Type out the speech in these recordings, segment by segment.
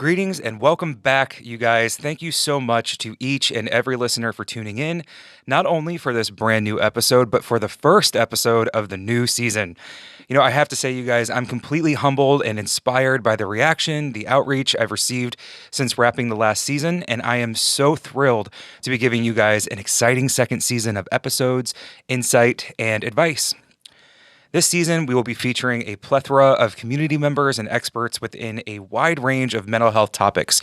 Greetings and welcome back, you guys. Thank you so much to each and every listener for tuning in, not only for this brand new episode, but for the first episode of the new season. I have to say, you guys, I'm completely humbled and inspired by the reaction, the outreach I've received since wrapping the last season, and I am so thrilled to be giving you guys an exciting second season of episodes, insight, and advice. This season, we will be featuring a plethora of community members and experts within a wide range of mental health topics.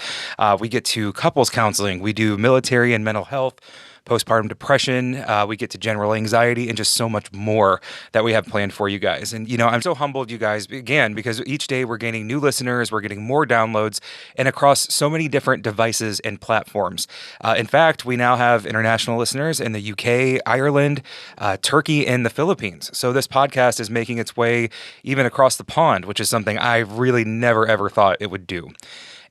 We get to couples counseling, we do military and mental health, postpartum depression, we get to general anxiety, and just so much more that we have planned for you guys. And, I'm so humbled, you guys, again, because each day we're gaining new listeners, we're getting more downloads, and across so many different devices and platforms. In fact, we now have international listeners in the UK, Ireland, Turkey, and the Philippines. So this podcast is making its way even across the pond, which is something I really never, ever thought it would do.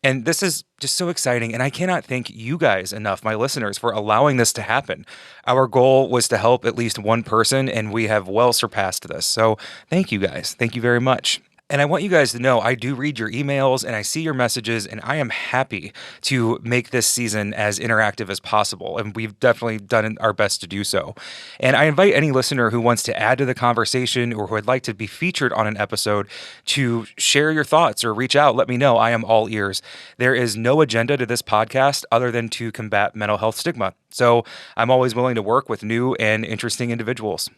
And this is just so exciting, and I cannot thank you guys enough, my listeners, for allowing this to happen. Our goal was to help at least one person, and we have well surpassed this. So thank you guys. Thank you very much. And I want you guys to know I do read your emails and I see your messages, and I am happy to make this season as interactive as possible. And we've definitely done our best to do so. And I invite any listener who wants to add to the conversation or who would like to be featured on an episode to share your thoughts or reach out. Let me know. I am all ears. There is no agenda to this podcast other than to combat mental health stigma. So I'm always willing to work with new and interesting individuals.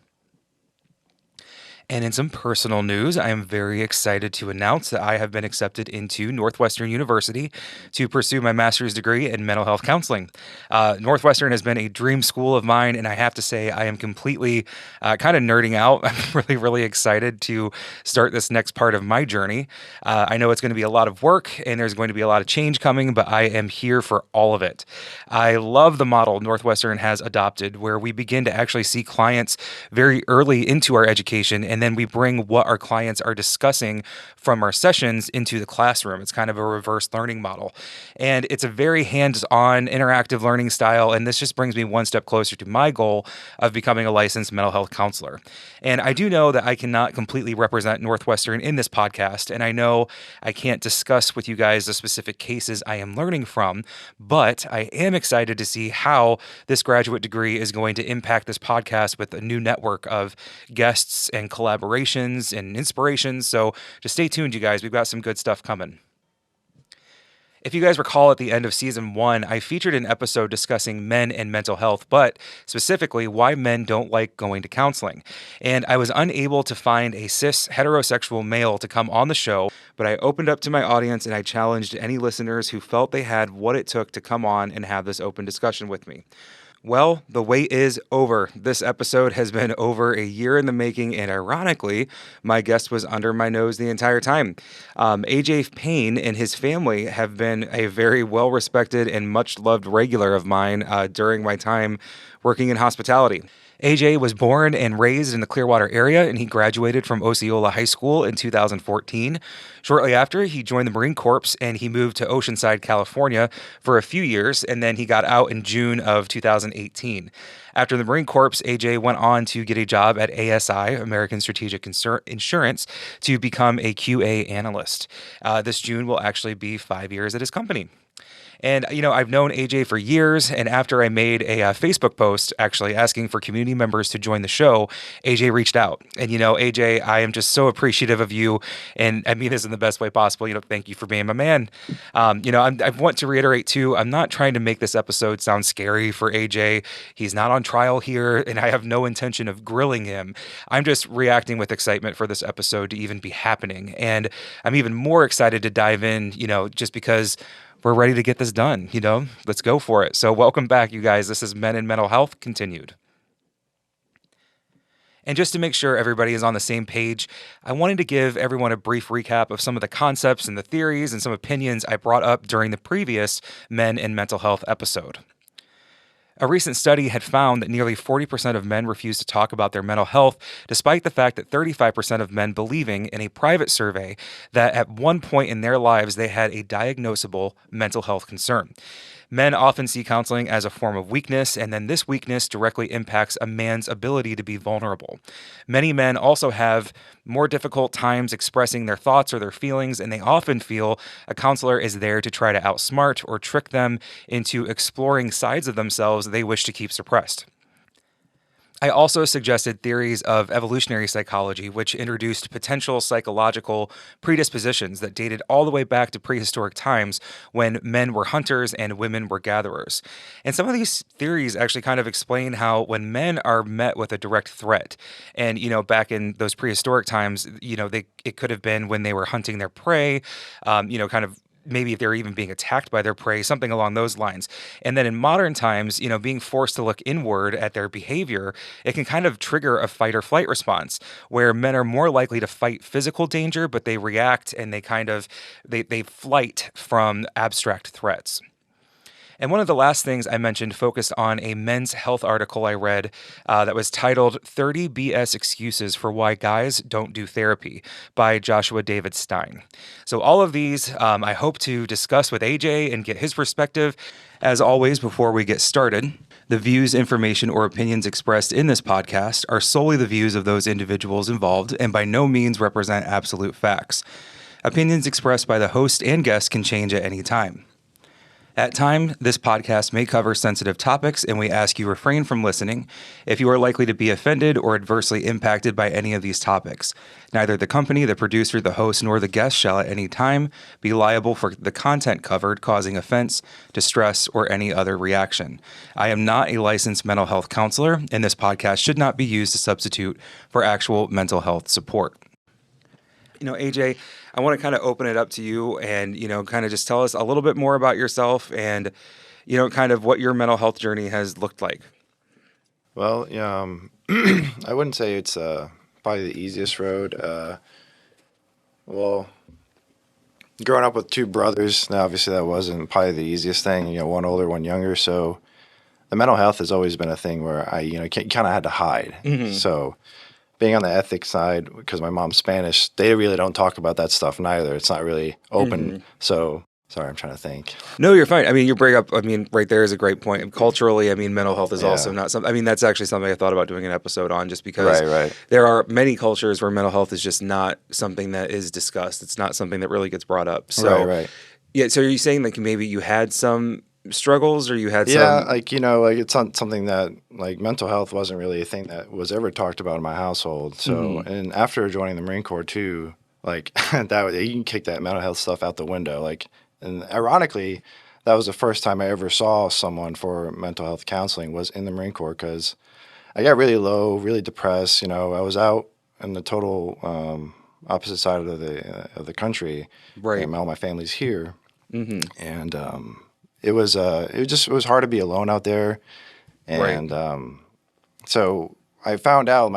And in some personal news, I am very excited to announce that I have been accepted into Northwestern University to pursue my master's degree in mental health counseling. Northwestern has been a dream school of mine, and I have to say I am completely kind of nerding out. I'm really, really excited to start this next part of my journey. I know it's going to be a lot of work, and there's going to be a lot of change coming, but I am here for all of it. I love the model Northwestern has adopted, where we begin to actually see clients very early into our education, and then we bring what our clients are discussing from our sessions into the classroom. It's kind of a reverse learning model. And it's a very hands-on, interactive learning style, and this just brings me one step closer to my goal of becoming a licensed mental health counselor. And I do know that I cannot completely represent Northwestern in this podcast, and I know I can't discuss with you guys the specific cases I am learning from, but I am excited to see how this graduate degree is going to impact this podcast with a new network of guests and collaborations and inspirations. So just stay tuned, you guys. We've got some good stuff coming. If you guys recall, at the end of season 1, I featured an episode discussing men and mental health, but specifically why men don't like going to counseling. And I was unable to find a cis heterosexual male to come on the show, but I opened up to my audience and I challenged any listeners who felt they had what it took to come on and have this open discussion with me. Well, the wait is over. This episode has been over a year in the making, and ironically, my guest was under my nose the entire time. AJ Payne and his family have been a very well-respected and much-loved regular of mine during my time working in hospitality. AJ was born and raised in the Clearwater area, and he graduated from Osceola High School in 2014. Shortly after, he joined the Marine Corps, and he moved to Oceanside, California for a few years, and then he got out in June of 2018. After the Marine Corps, AJ went on to get a job at ASI, American Strategic Insurance, to become a QA analyst. This June will actually be 5 years at his company. And, I've known AJ for years, and after I made a Facebook post actually asking for community members to join the show, AJ reached out. And, AJ, I am just so appreciative of you, and I mean this in the best way possible. Thank you for being my man. I want to reiterate, too, I'm not trying to make this episode sound scary for AJ. He's not on trial here, and I have no intention of grilling him. I'm just reacting with excitement for this episode to even be happening. And I'm even more excited to dive in, just because we're ready to get this done. Let's go for it. So welcome back, you guys. This is Men in Mental Health Continued. And just to make sure everybody is on the same page, I wanted to give everyone a brief recap of some of the concepts and the theories and some opinions I brought up during the previous Men in Mental Health episode. A recent study had found that nearly 40% of men refuse to talk about their mental health, despite the fact that 35% of men believing in a private survey that at one point in their lives they had a diagnosable mental health concern. Men often see counseling as a form of weakness, and then this weakness directly impacts a man's ability to be vulnerable. Many men also have more difficult times expressing their thoughts or their feelings, and they often feel a counselor is there to try to outsmart or trick them into exploring sides of themselves they wish to keep suppressed. I also suggested theories of evolutionary psychology, which introduced potential psychological predispositions that dated all the way back to prehistoric times when men were hunters and women were gatherers. And some of these theories actually kind of explain how when men are met with a direct threat, and back in those prehistoric times, it could have been when they were hunting their prey, kind of maybe if they're even being attacked by their prey, something along those lines. And then in modern times, being forced to look inward at their behavior, it can kind of trigger a fight or flight response where men are more likely to fight physical danger, but they react and they flight from abstract threats. And one of the last things I mentioned focused on a Men's Health article I read that was titled 30 BS Excuses for Why Guys Don't Do Therapy by Joshua David Stein. So all of these I hope to discuss with AJ and get his perspective. As always, before we get started, the views, information, or opinions expressed in this podcast are solely the views of those individuals involved and by no means represent absolute facts. Opinions expressed by the host and guest can change at any time. At times, this podcast may cover sensitive topics, and we ask you refrain from listening if you are likely to be offended or adversely impacted by any of these topics. Neither the company, the producer, the host, nor the guest shall at any time be liable for the content covered causing offense, distress, or any other reaction. I am not a licensed mental health counselor, and this podcast should not be used to substitute for actual mental health support. AJ, I want to kind of open it up to you and, kind of just tell us a little bit more about yourself and, kind of what your mental health journey has looked like. Well, I wouldn't say it's probably the easiest road. Well, growing up with two brothers, now obviously that wasn't probably the easiest thing, one older, one younger. So the mental health has always been a thing where I, kind of had to hide. Mm-hmm. So being on the ethics side, because my mom's Spanish, they really don't talk about that stuff neither. It's not really open. Mm-hmm. So, sorry, I'm trying to think. No, you're fine. I mean, you bring up, right there is a great point. Culturally, mental health is also not something, that's actually something I thought about doing an episode on just because there are many cultures where mental health is just not something that is discussed. It's not something that really gets brought up. So, yeah, so are you saying like maybe you had some struggles or you had some it's not something that mental health wasn't really a thing that was ever talked about in my household. So and after joining the Marine Corps too, that you can kick that mental health stuff out the window. And ironically, that was the first time I ever saw someone for mental health counseling was in the Marine Corps because I got really low, really depressed. I was out in the total opposite side of the country. Right. And all my family's here. Mm-hmm. And it was hard to be alone out there, and so I found out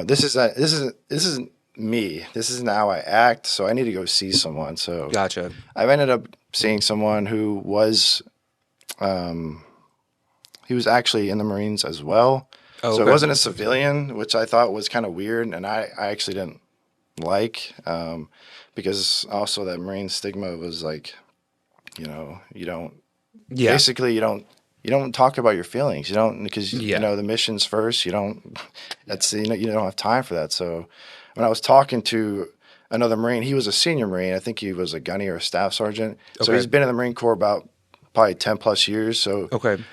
this isn't me. This isn't how I act. So I need to go see someone. So gotcha. I ended up seeing someone who was he was actually in the Marines as well. Oh, so it wasn't a civilian, which I thought was kind of weird, and I actually didn't like because also that Marine stigma was you don't. Yeah. Basically, you don't talk about your feelings. You don't because the mission's first. You don't. That's you don't have time for that. So when I was talking to another Marine, he was a senior Marine. I think he was a gunny or a staff sergeant. Okay. So he's been in the Marine Corps about probably 10 plus years. So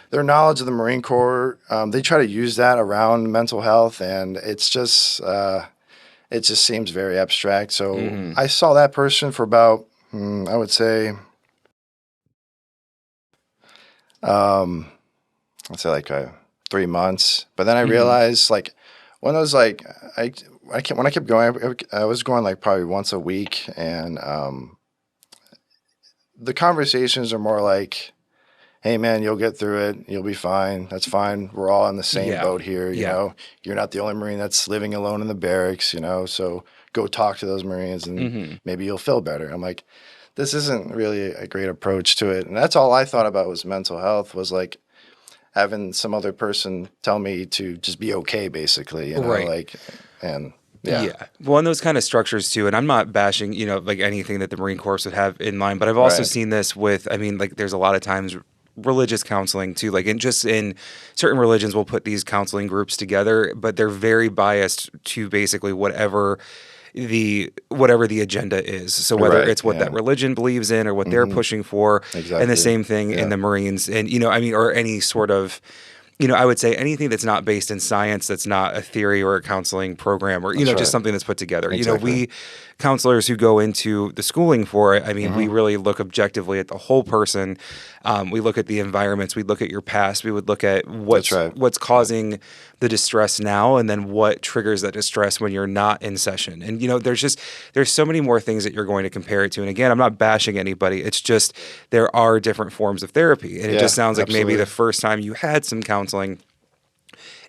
their knowledge of the Marine Corps, they try to use that around mental health, and it's just it just seems very abstract. So I saw that person for about I would say. I'd say 3 months, but then I realized when I was when I kept going, I was going probably once a week, and the conversations are more like, "Hey man, you'll get through it. You'll be fine. That's fine. We're all in the same boat here. You know, you're not the only Marine that's living alone in the barracks. So go talk to those Marines, and maybe you'll feel better." I'm like, this isn't really a great approach to it. And that's all I thought about was mental health, was having some other person tell me to just be okay, basically, and well, and those kind of structures too, and I'm not bashing, anything that the Marine Corps would have in mind, but I've also seen this with, there's a lot of times religious counseling too. Like in certain religions, we'll put these counseling groups together, but they're very biased to basically whatever the agenda is. So whether Right. it's what that religion believes in or what they're pushing for, and the Exactly. same thing in the Marines, and or any sort of, I would say anything that's not based in science, that's not a theory or a counseling program, or, That's just right. something that's put together. Exactly. We counselors who go into the schooling for it, I mean, we really look objectively at the whole person. We look at the environments, we look at your past, we would look at That's right. what's causing the distress now, and then what triggers that distress when you're not in session. And, there's so many more things that you're going to compare it to. And again, I'm not bashing anybody. It's just, there are different forms of therapy. And it just sounds like maybe the first time you had some counseling,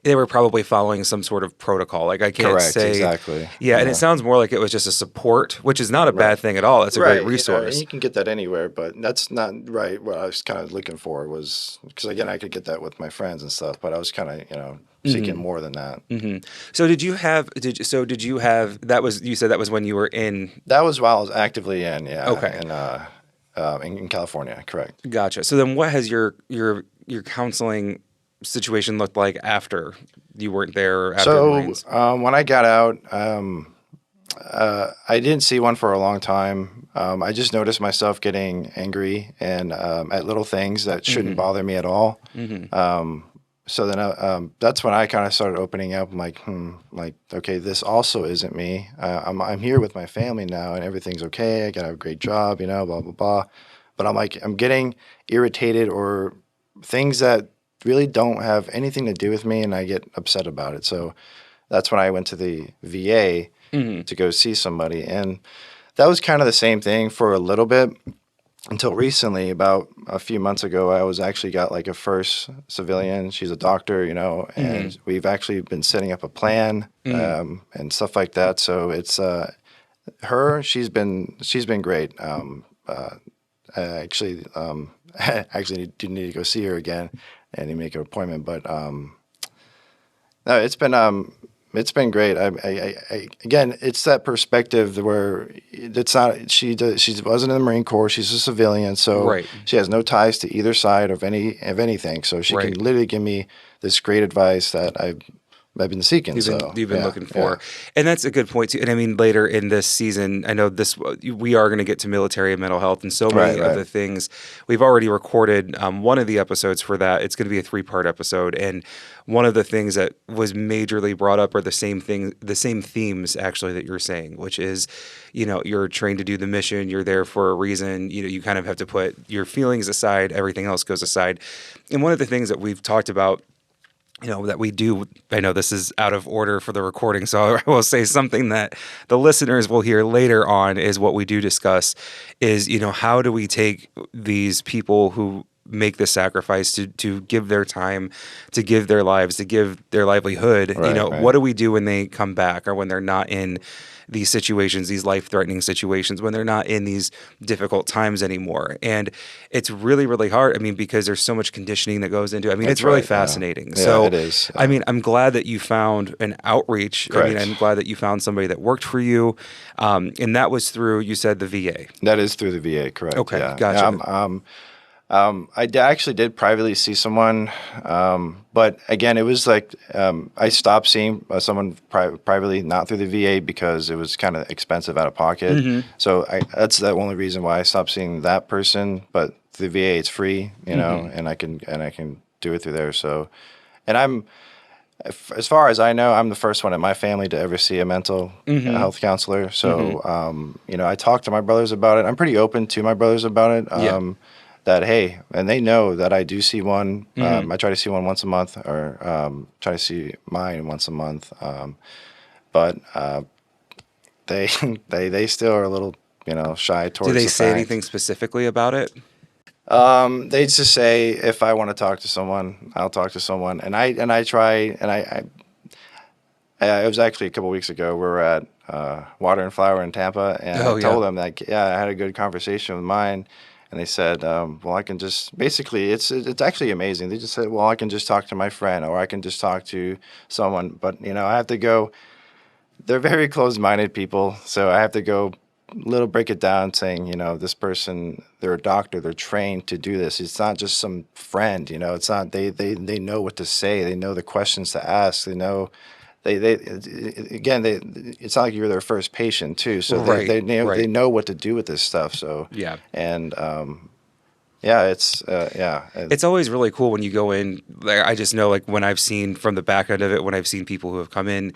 they were probably following some sort of protocol. Like I can't Correct. say Exactly. Yeah, and it sounds more like it was just a support, which is not a bad thing at all. It's a great resource. And you can get that anywhere, but that's not right. What I was kind of looking for was, because again, I could get that with my friends and stuff, but I was kind of, seeking more than that. So did you have that was, you said that was when you were in. That was while I was actively in, Okay. in California, correct. Gotcha. So then what has your counseling situation looked like after you weren't there, or after the Marines? When I got out, I didn't see one for a long time. I just noticed myself getting angry and at little things that shouldn't bother me at all. So then that's when I kind of started opening up. I'm like, okay, this also isn't me. I'm here with my family now, and everything's okay. I got a great job, blah blah blah. But I'm getting irritated, or things that really don't have anything to do with me, and I get upset about it. So that's when I went to the VA to go see somebody, and that was kind of the same thing for a little bit. Until recently, about a few months ago, I was actually got like a first civilian. She's a doctor, and we've actually been setting up a plan and stuff like that. So it's her. She's been great. Actually, actually do need to go see her again and make an appointment. But no, it's been great. Again, it's that perspective where it's not. She wasn't in the Marine Corps. She's a civilian, so she has no ties to either side of anything. So she can literally give me this great advice that I've been seeking. You've been looking for, and that's a good point too. And I mean, later in this season, I know we are going to get to military and mental health and so many of the things. We've already recorded one of the episodes for that. It's going to be a 3-part episode, and one of the things that was majorly brought up are the same themes actually that you're saying, which is, you're trained to do the mission. You're there for a reason. You kind of have to put your feelings aside. Everything else goes aside. And one of the things that we've talked about, that we do, I know this is out of order for the recording, so I will say something that the listeners will hear later on, is what we do discuss is, how do we take these people who make the sacrifice to give their time, to give their lives, to give their livelihood, what do we do when they come back, or when they're not in these situations, these life-threatening situations, when they're not in these difficult times anymore? And it's really, really hard. I mean, because there's so much conditioning that goes into it. I mean, it's really fascinating. Yeah, so it is. I mean, I'm glad that you found an outreach. Correct. I mean, I'm glad that you found somebody that worked for you. And that was through, you said, the VA. That is through the VA, correct. Okay, yeah. gotcha. Actually did privately see someone, but again, it was like I stopped seeing someone privately, not through the VA, because it was kind of expensive out of pocket. So that's the only reason why I stopped seeing that person. But through the VA, it's free, and I can do it through there. So, and as far as I know, I'm the first one in my family to ever see a mental health counselor. So, I talked to my brothers about it. I'm pretty open to my brothers about it. That, hey, and they know that I do see one. I try to see one once a month, or try to see mine once a month. But they still are a little, shy towards. Do they the say fact. anything specifically about it? They just say, if I want to talk to someone, I'll talk to someone, and I try, and it was actually a couple weeks ago. We were at Water and Flower in Tampa, and I told them that I had a good conversation with mine. And they said, well, I can just, basically, it's actually amazing. They just said, well, I can just talk to my friend, or I can just talk to someone. But, I have to go, they're very closed-minded people, so I have to go break it down, saying, you know, this person, they're a doctor, they're trained to do this. It's not just some friend, you know. It's not they know what to say, they know the questions to ask, they know. They again they it's not like you're their first patient too, so they know what to do with this stuff. So Yeah. And it's always really cool when you go in. Like, I just know, like, when I've seen from the back end of it, when I've seen people who have come in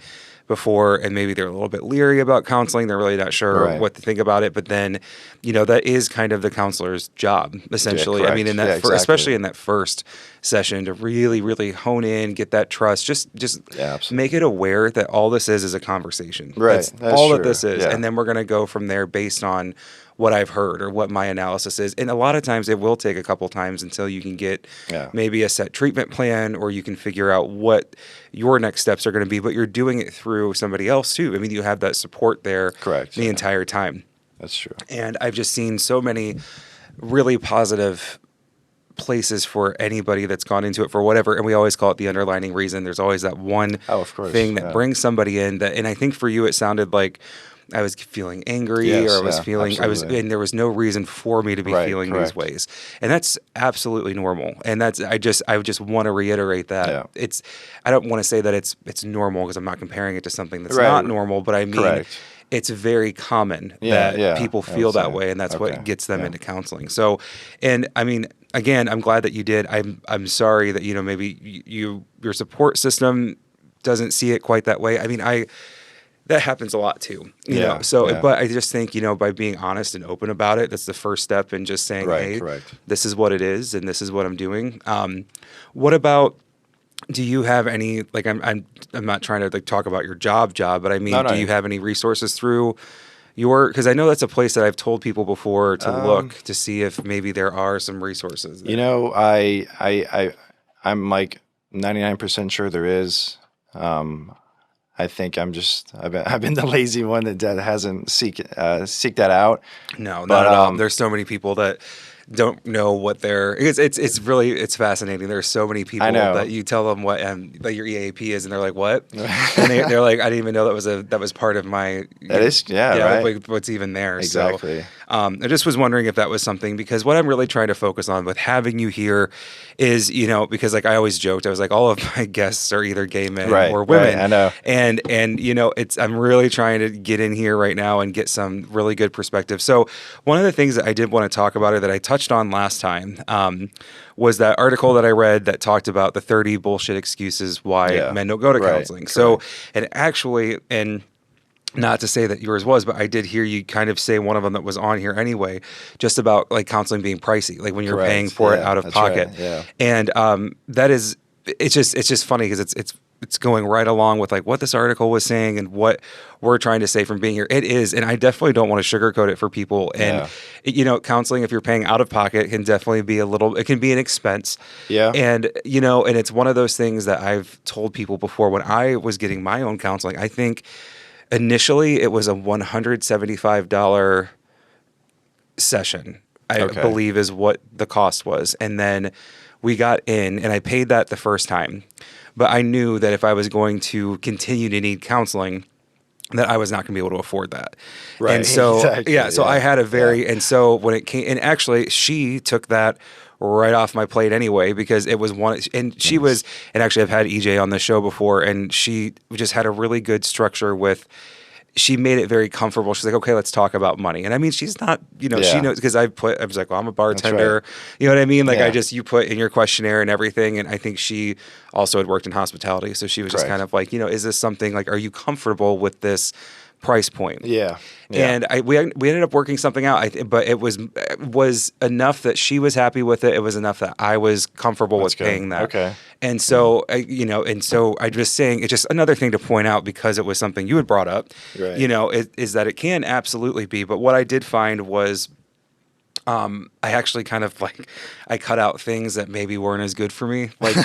before and maybe they're a little bit leery about counseling, they're really not sure what to think about it. But then, you know, that is kind of the counselor's job, essentially. Yeah, I mean, in that exactly. especially in that first session, to really, really hone in, get that trust, just make it aware that all this is a conversation. Right. That's all true. that this is. Yeah. And then we're going to go from there based on what I've heard or what my analysis is. And a lot of times it will take a couple times until you can get maybe a set treatment plan, or you can figure out what your next steps are going to be, but you're doing it through somebody else too. I mean, you have that support there the entire time. That's true. And I've just seen so many really positive places for anybody that's gone into it for whatever, and we always call it the underlining reason. There's always that one thing that brings somebody in that, and I think for you it sounded like I was feeling angry, or I was feeling, and there was no reason for me to be feeling these ways. And that's absolutely normal. And I just want to reiterate that I don't want to say that it's normal, because I'm not comparing it to something that's not normal, but I mean, it's very common that people feel that way, and that's what gets them into counseling. So, and I mean, again, I'm glad that you did. I'm sorry that, you know, maybe your support system doesn't see it quite that way. I mean, that happens a lot too, you know. So, but I just think, you know, by being honest and open about it, that's the first step in just saying, hey, this is what it is, and this is what I'm doing. What about? Do you have any, like, I'm not trying to, like, talk about your job, but I mean, do you have any resources through because I know that's a place that I've told people before to look to see if maybe there are some resources there. You know, I'm like 99% sure there is. I think I've been the lazy one that hasn't seek that out. No, not at all. There's so many people that don't know what it's really, it's fascinating. There's so many people that you tell them what that your EAP is, and they're like, what? And they're like, I didn't even know that was part of my. That is, right. Like, what's even there? Exactly. So, I just was wondering if that was something, because what I'm really trying to focus on with having you here is, you know, because, like, I always joked, I was like, all of my guests are either gay men or women. Right, I know. And you know, I'm really trying to get in here right now and get some really good perspective. So one of the things that I did want to talk about, or that I touched on last time, was that article that I read that talked about the 30 bullshit excuses why men don't go to counseling. Correct. So, and actually, and not to say that yours was, but I did hear you kind of say one of them that was on here anyway, just about, like, counseling being pricey, like when you're paying for it out of pocket. Right. Yeah. And that is, it's just funny, because it's going right along with, like, what this article was saying and what we're trying to say from being here. It is, and I definitely don't want to sugarcoat it for people. And you know, counseling, if you're paying out of pocket, can definitely be it can be an expense. Yeah. And, you know, and it's one of those things that I've told people before when I was getting my own counseling. I think initially it was a $175 session, I believe is what the cost was. And then we got in, and I paid that the first time. But I knew that if I was going to continue to need counseling, that I was not going to be able to afford that. Right. And so, so I had and so when it came, and actually she took that right off my plate anyway, because it was she was, and actually I've had EJ on the show before, and she just had a really good structure she made it very comfortable. She's like, okay, let's talk about money. And I mean, she's not, you know, she knows, because I was like, well, I'm a bartender. You know what I mean? Like, you put in your questionnaire and everything. And I think she also had worked in hospitality. So she was just kind of like, you know, is this something, like, are you comfortable with this price point? Yeah. And we ended up working something out, but it was enough that she was happy with it. It was enough that I was comfortable with paying that. Okay. And so, you know, and so I'm just saying, it's just another thing to point out, because it was something you had brought up, you know, is that it can absolutely be. But what I did find was, I actually kind of, like, I cut out things that maybe weren't as good for me. Like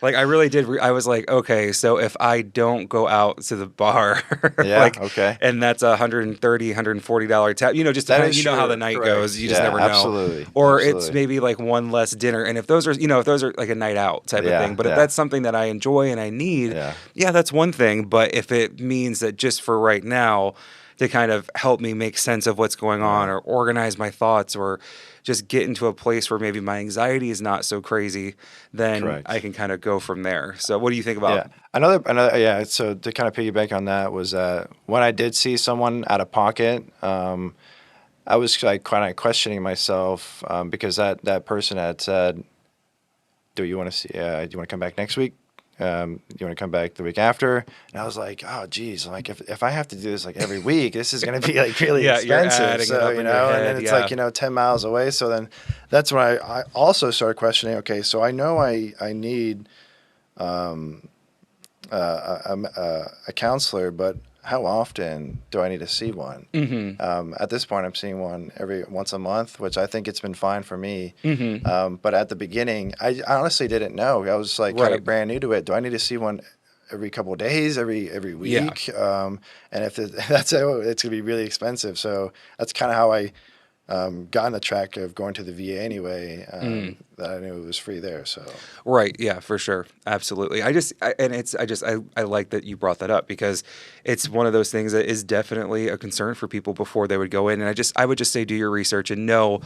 like I really did. I was like, okay, so if I don't go out to the bar, and that's $130, $140 tab, you know, just depending, you know how the night goes. You just never know. Absolutely. Or it's maybe like one less dinner. And if those are, you know, if those are like a night out type of thing, but if that's something that I enjoy and I need, that's one thing. But if it means that just for right now, to kind of help me make sense of what's going on or organize my thoughts or just get into a place where maybe my anxiety is not so crazy, then Correct. I can kind of go from there. So what do you think about? Another. So to kind of piggyback on that was when I did see someone out of pocket, I was like kind of questioning myself because that person had said, "Do you want to see? Do you want to come back next week? Do you want to come back the week after?" And I was like, "Oh, geez, like if I have to do this like every week, this is going to be like really Yeah, you're expensive." adding it So up in your and head, then it's yeah. like 10 miles away. So then that's when I also started questioning. Okay, so I know I need a counselor, but how often do I need to see one? At this point, I'm seeing one once a month, which I think it's been fine for me. But at the beginning, I honestly didn't know. I was like kind of brand new to it. Do I need to see one every couple of days, every week? Yeah. And if that's it's gonna be really expensive. So that's kind of how I got on the track of going to the VA anyway. That I knew it was free there. So Right. Yeah, for sure. Absolutely. I like that you brought that up because it's one of those things that is definitely a concern for people before they would go in. And I would just say, do your research and know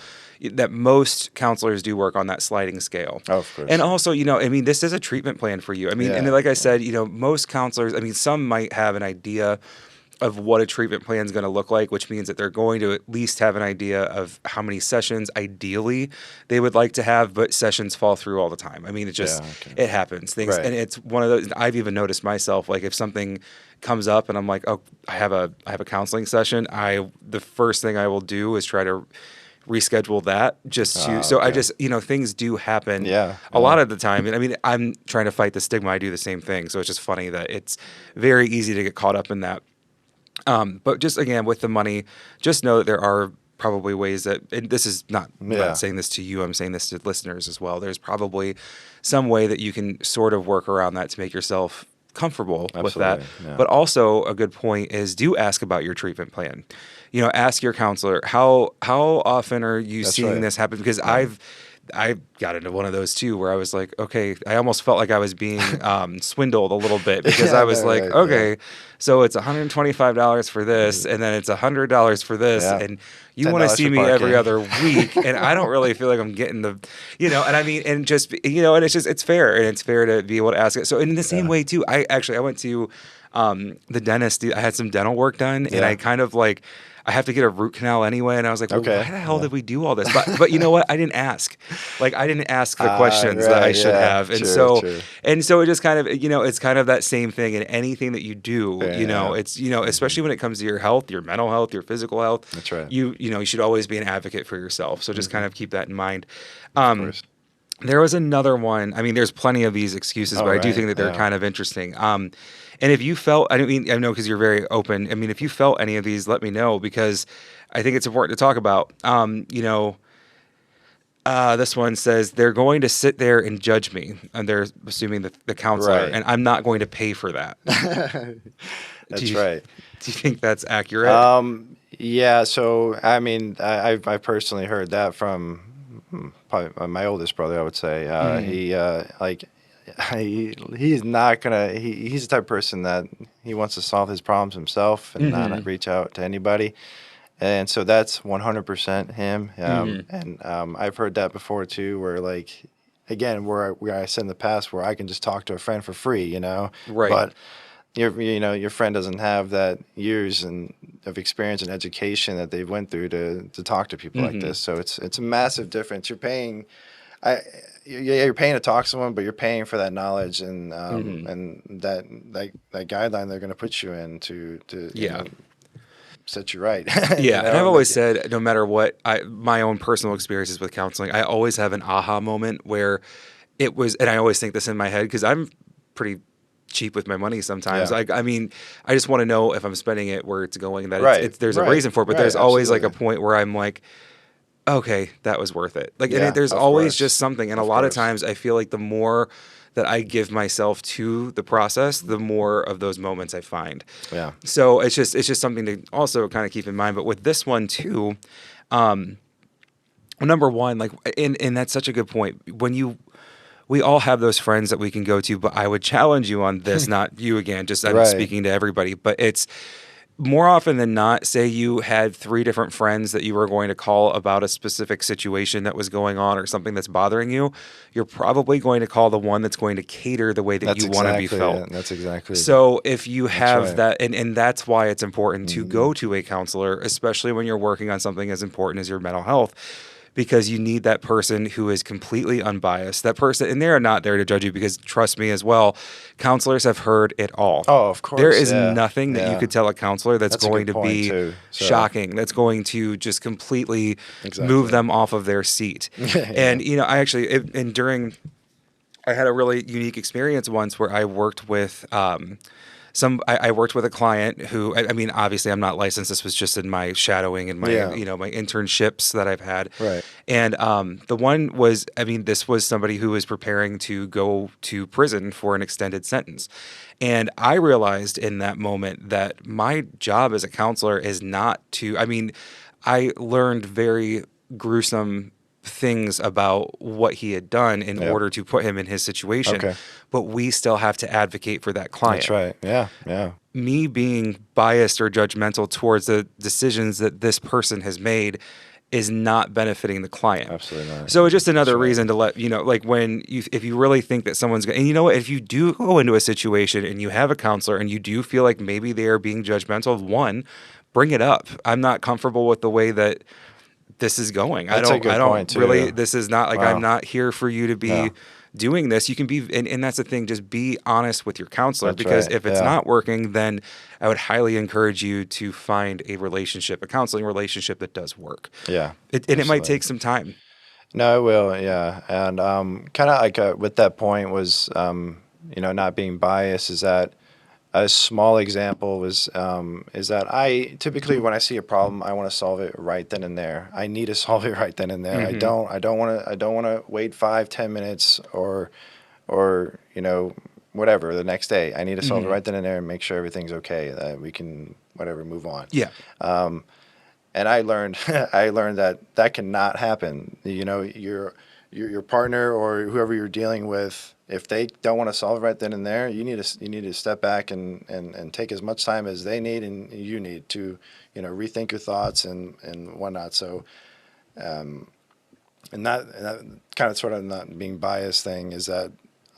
that most counselors do work on that sliding scale. Oh, of course. And also, this is a treatment plan for you. I mean, and like I said, most counselors, some might have an idea of what a treatment plan is going to look like, which means that they're going to at least have an idea of how many sessions ideally they would like to have, but sessions fall through all the time. I mean, it happens. Things, and it's one of those. I've even noticed myself, like if something comes up and I'm like, oh, I have a counseling session. The first thing I will do is try to reschedule that I just, things do happen a lot of the time. And I mean, I'm trying to fight the stigma. I do the same thing. So it's just funny that it's very easy to get caught up in that. But just again, with the money, just know that there are probably ways that, and this is not, I'm not saying this to you, I'm saying this to listeners as well. There's probably some way that you can sort of work around that to make yourself comfortable with that. Yeah. But also a good point is do ask about your treatment plan. Ask your counselor, how often are you seeing this happen? Because I got into one of those too, where I was like, okay, I almost felt like I was being swindled a little bit because I was like, okay, so it's $125 for this, and then it's $100 for this, and you want to see me every other week, and I don't really feel like I'm getting the, and I mean, and just, and it's fair, and it's fair to be able to ask it. So in the same way too, I went to the dentist. I had some dental work done, and I kind of like, I have to get a root canal anyway. And I was like, well, why the hell did we do all this? But you know what? I didn't ask. Like, I didn't ask the questions that I should have. And so it just kind of, it's kind of that same thing in anything that you do, it's, especially when it comes to your health, your mental health, your physical health. That's right. You should always be an advocate for yourself. So just kind of keep that in mind. There was another one. I mean, there's plenty of these excuses, but I do think that they're kind of interesting. And if you felt, I know because you're very open. I mean, if you felt any of these, let me know because I think it's important to talk about. This one says they're going to sit there and judge me, and they're assuming the counselor, and I'm not going to pay for that. That's right. Do you think that's accurate? Yeah. So I mean, I personally heard that from probably my oldest brother. I would say he's not gonna. He's the type of person that he wants to solve his problems himself and not reach out to anybody. And so that's 100% him. And I've heard that before too, where like, again, where I said in the past, where I can just talk to a friend for free, right? But your friend doesn't have that years of experience and education that they went through to talk to people like this. So it's a massive difference. You're paying. You're paying to talk to someone, but you're paying for that knowledge and that guideline they're going to put you in to set you right. Yeah, and I've always said, no matter what, my own personal experiences with counseling, I always have an aha moment where it was, and I always think this in my head because I'm pretty cheap with my money sometimes. I mean, I just want to know if I'm spending it where it's going, that there's a reason for it, but there's always like a point where I'm like, okay, that was worth it. Like, and there's always just something. And a lot of times I feel like the more that I give myself to the process, the more of those moments I find. Yeah. So it's just something to also kind of keep in mind. But with this one too, number one, like, and that's such a good point. We all have those friends that we can go to, but I would challenge you on this, not you again, just I'm speaking to everybody, but more often than not, say you had 3 different friends that you were going to call about a specific situation that was going on or something that's bothering you, you're probably going to call the one that's going to cater the way that That's you want to be exactly felt. it. That's exactly it. So if you That's have right. that, and that's why it's important to go to a counselor, especially when you're working on something as important as your mental health, because you need that person who is completely unbiased. That person, and they're not there to judge you because trust me as well, counselors have heard it all. Oh, of There course. is Yeah. nothing that you Yeah. could tell a counselor that's That's a going good to point be too. So shocking, that's going to just completely move exactly. them off of their seat. Yeah. And, I actually, and during, I had a really unique experience once where I worked with I worked with a client who, I mean, obviously I'm not licensed. This was just in my shadowing and my, Yeah. my internships that I've had. Right. And the one was, I mean, this was somebody who was preparing to go to prison for an extended sentence. And I realized in that moment that my job as a counselor is not to, I mean, I learned very gruesome things about what he had done in Yeah. order to put him in his situation. Okay. But we still have to advocate for that client. That's right. Yeah. Yeah. Me being biased or judgmental towards the decisions that this person has made is not benefiting the client. Absolutely not. So it's just another That's right. reason to let, like when if you really think that someone's going, and you know what, if you do go into a situation and you have a counselor and you do feel like maybe they are being judgmental, one, bring it up. I'm not comfortable with the way that this is going. That's a good I don't point, too. really, this is not like, Wow. I'm not here for you to be Yeah. doing this. You can be, and that's the thing, just be honest with your counselor, That's because right. if it's Yeah. not working, then I would highly encourage you to find a relationship, a counseling relationship that does work. Yeah. And it might Absolutely. take some time. No, it will. Yeah. And kind of like with that point was, not being biased is that a small example was is that I typically when I see a problem, I want to solve it right then and there. I need to solve it right then and there. Mm-hmm. I don't want to wait 5, 10 minutes or whatever the next day. I need to solve it Mm-hmm. right then and there and make sure everything's okay, that we can whatever move on. Yeah. And I learned I learned that cannot happen. Your partner or whoever you're dealing with, if they don't want to solve it right then and there, you need to step back and take as much time as they need and you need to rethink your thoughts and whatnot. So and that kind of sort of not being biased thing is that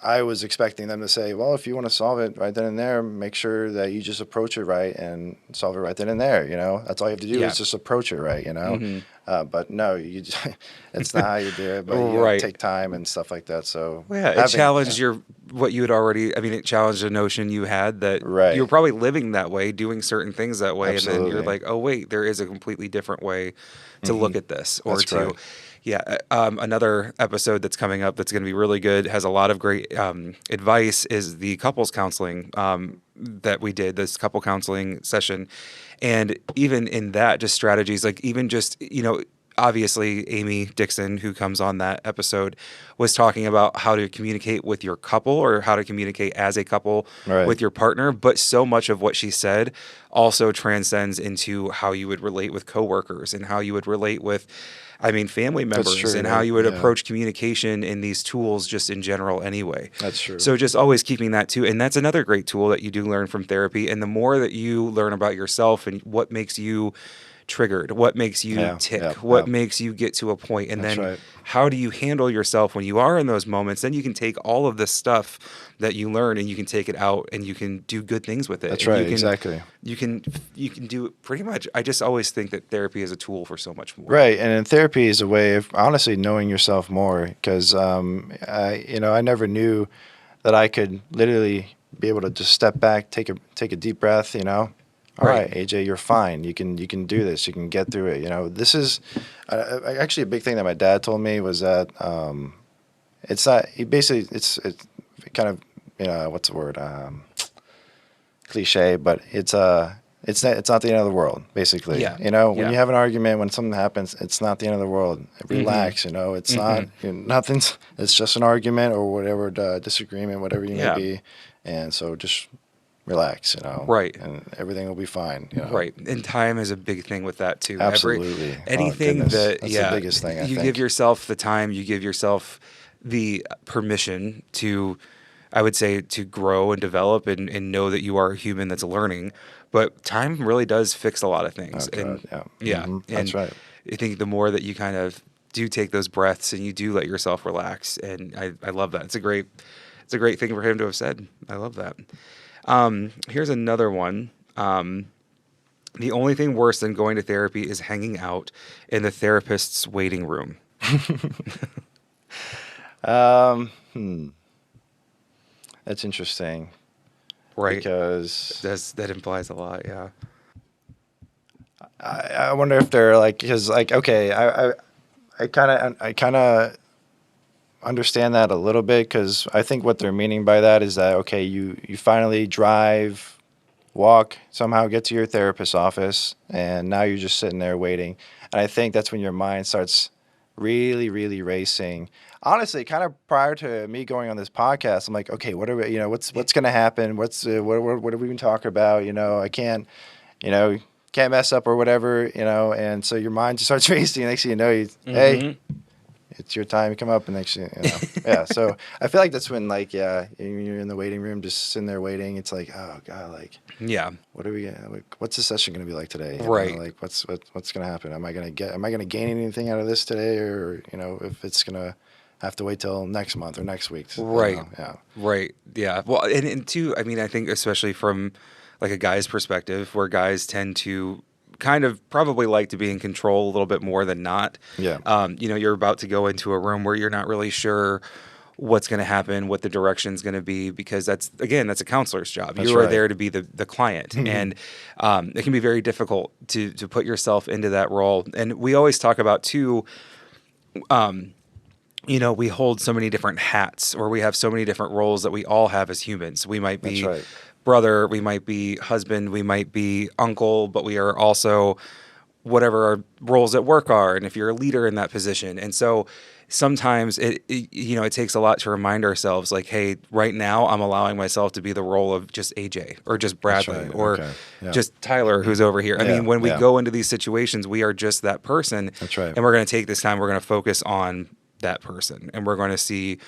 I was expecting them to say, well, if you want to solve it right then and there, make sure that you just approach it right and solve it right then and there. That's all you have to do is just approach it right. Mm-hmm. But no, it's not how you do it. But you Right. take time and stuff like that. So Well, yeah, it challenged what you had already. I mean, it challenged a notion you had that Right. you were probably living that way, doing certain things that way, and then you're Absolutely. like, oh wait, there is a completely different way to look at this, or That's to, correct. yeah. Another episode that's coming up that's going to be really good, has a lot of great advice, is the couples counseling that we did, this couple counseling session, and even in that, just strategies, like even just obviously Amy Dixon, who comes on that episode, was talking about how to communicate with your couple or how to communicate as a couple Right. with your partner. But so much of what she said also transcends into how you would relate with coworkers and how you would relate with, family members, true, and how right? you would Yeah. approach communication in these tools just in general anyway. That's true. So just always keeping that too. And that's another great tool that you do learn from therapy. And the more that you learn about yourself and what makes you triggered, what makes you Yeah, tick, yeah, what yeah. makes you get to a point, and That's then right. how do you handle yourself when you are in those moments? Then you can take all of this stuff that you learn and you can take it out and you can do good things with it. That's And right. you can, Exactly. You can do it pretty much. I just always think that therapy is a tool for so much more. Right, and in therapy is a way of honestly knowing yourself more. Because I never knew that I could literally be able to just step back, take a deep breath. All right, AJ, you're fine. You can do this. You can get through it. This is actually a big thing that my dad told me was that it's not. He basically it's kind of what's the word cliche, but it's not the end of the world, basically. Yeah. When you have an argument, when something happens, it's not the end of the world. Relax, it's not, nothing's, it's just an argument or whatever, disagreement, whatever you may be. And so just relax, Right. and everything will be fine, Right. And time is a big thing with that too. Absolutely. Anything Goodness. that, That's the biggest thing, I you think. give yourself the time, you give yourself the permission to I would say, to grow and develop and know that you are a human that's learning. But time really does fix a lot of things. Oh, God, And yeah. yeah, That's and right. I think the more that you kind of do take those breaths and you do let yourself relax, and I love that. It's a great thing for him to have said. I love that. Here's another one. The only thing worse than going to therapy is hanging out in the therapist's waiting room. That's interesting. Right. Because That implies a lot, yeah. I wonder if they're like, because like, okay, I kind of understand that a little bit, because I think what they're meaning by that is that, okay, you finally drive, walk, somehow get to your therapist's office, and now you're just sitting there waiting. And I think that's when your mind starts really, really racing. Honestly, kind of prior to me going on this podcast, I'm like, okay, what are we, what's going to happen? What are we even talking about? I can't, can't mess up or whatever, and so your mind just starts racing. Next thing you know, hey, it's your time to come up, and next thing yeah. So I feel like that's when, like, yeah, you're in the waiting room, just sitting there waiting. It's like, oh God, like, yeah, what are we gonna, what's the session gonna be like today? Right. Like, what's gonna happen? Am I gonna gain anything out of this today, or if it's gonna have to wait till next month or next week? Right. Yeah. Right. Yeah. Well, and two, I mean, I think especially from like a guy's perspective, where guys tend to kind of probably like to be in control a little bit more than not. Yeah. You're about to go into a room where you're not really sure what's going to happen, what the direction's going to be, because that's a counselor's job. That's You are right. there to be the client, and it can be very difficult to put yourself into that role. And we always talk about too. We hold so many different hats, or we have so many different roles that we all have as humans. We might be That's right. brother, we might be husband, we might be uncle, but we are also whatever our roles at work are, and if you're a leader in that position. And so sometimes it takes a lot to remind ourselves, like, hey, right now I'm allowing myself to be the role of just AJ or just Bradley right. or Okay. Yeah. just Tyler who's over here. I mean, when we Yeah. go into these situations, we are just that person. That's right. And we're going to take this time, we're going to focus on that person, and we're going to see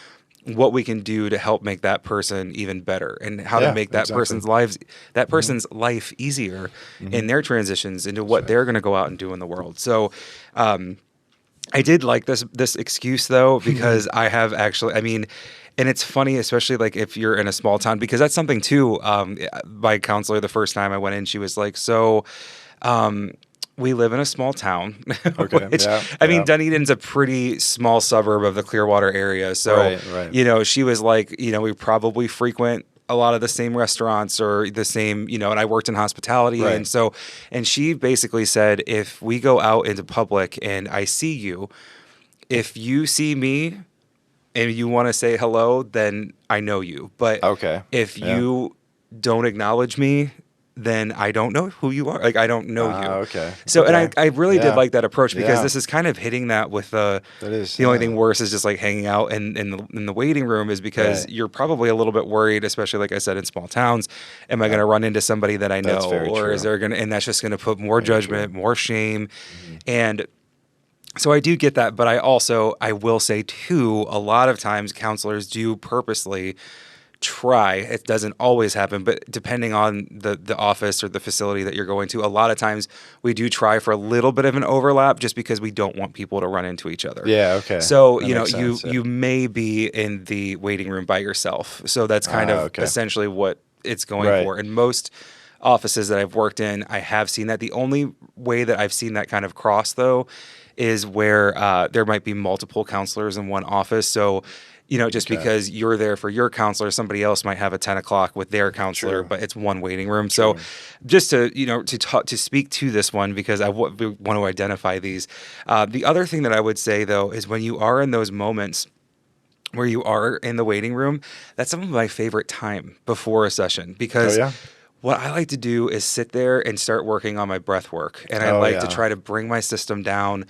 what we can do to help make that person even better, and how to make that person's life easier in their transitions into what they're going to go out and do in the world. So I did like this excuse though, because I have actually, I mean, and it's funny, especially like if you're in a small town, because that's something too. My counselor, the first time I went in, she was like, so we live in a small town. Okay. Which, I mean, Dunedin's a pretty small suburb of the Clearwater area. So, right. She was like, we probably frequent a lot of the same restaurants or the same, and I worked in hospitality. Right. And so, and she basically said, if we go out into public and I see you, if you see me and you want to say hello, then I know you. But if you don't acknowledge me, then I don't know who you are. Like, I don't know you. Okay. So, and I really did like that approach, because Yeah. this is kind of hitting that with the That only thing worse is just like hanging out in the waiting room, is because you're probably a little bit worried, especially like I said, in small towns. Am I going to run into somebody that I know, or is there and that's just going to put more judgment, more shame. And so I do get that, but I will say too, a lot of times counselors do purposely try. It doesn't always happen, but depending on the office or the facility that you're going to, a lot of times we do try for a little bit of an overlap, just because we don't want people to run into each other. Yeah, okay. So, That makes sense, you may be in the waiting room by yourself. So that's kind of essentially what it's going for. And most offices that I've worked in, I have seen that. The only way that I've seen that kind of cross, though, is where there might be multiple counselors in one office. So, just because you're there for your counselor, somebody else might have a 10 o'clock with their counselor, but it's one waiting room. So just to, to speak to this one, because want to identify these. The other thing that I would say, though, is when you are in those moments where you are in the waiting room, that's some of my favorite time before a session, because what I like to do is sit there and start working on my breath work. And I like to try to bring my system down.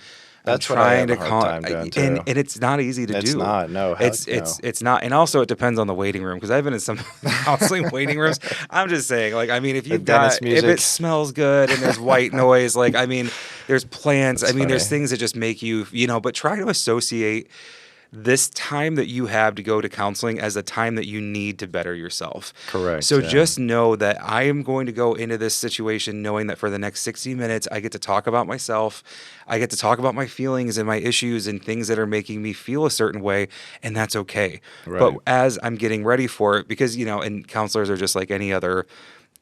That's trying to calm, and it's not easy to do. It's not. No, it's not. And also, it depends on the waiting room, because I've been in some counseling waiting rooms. I'm just saying, like, I mean, if it smells good and there's white noise, like, I mean, there's plants. There's things that just make you, but try to associate this time that you have to go to counseling as a time that you need to better yourself. Correct. So Yeah. just know that I am going to go into this situation knowing that for the next 60 minutes, I get to talk about myself. I get to talk about my feelings and my issues and things that are making me feel a certain way, and that's okay. But Right. as I'm getting ready for it, because, and counselors are just like any other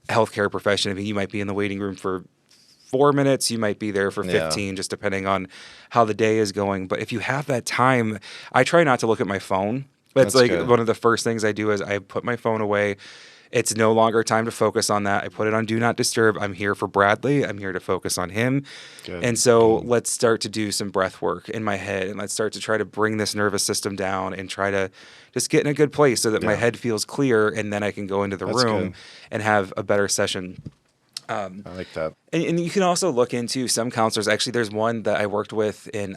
healthcare profession. I mean, you might be in the waiting room for 4 minutes, you might be there for Yeah. 15, just depending on how the day is going. But if you have that time, I try not to look at my phone. That's That's like good. one of the first things I do is I put my phone away. It's no longer time to focus on that. I put it on do not disturb. I'm here for Bradley. I'm here to focus on him. Good. And so let's start to do some breath work in my head, and let's start to try to bring this nervous system down and try to just get in a good place so that my Yeah. head feels clear, and then I can go into the That's room good. and have a better session. I like that. And you can also look into some counselors. Actually, there's one that I worked with in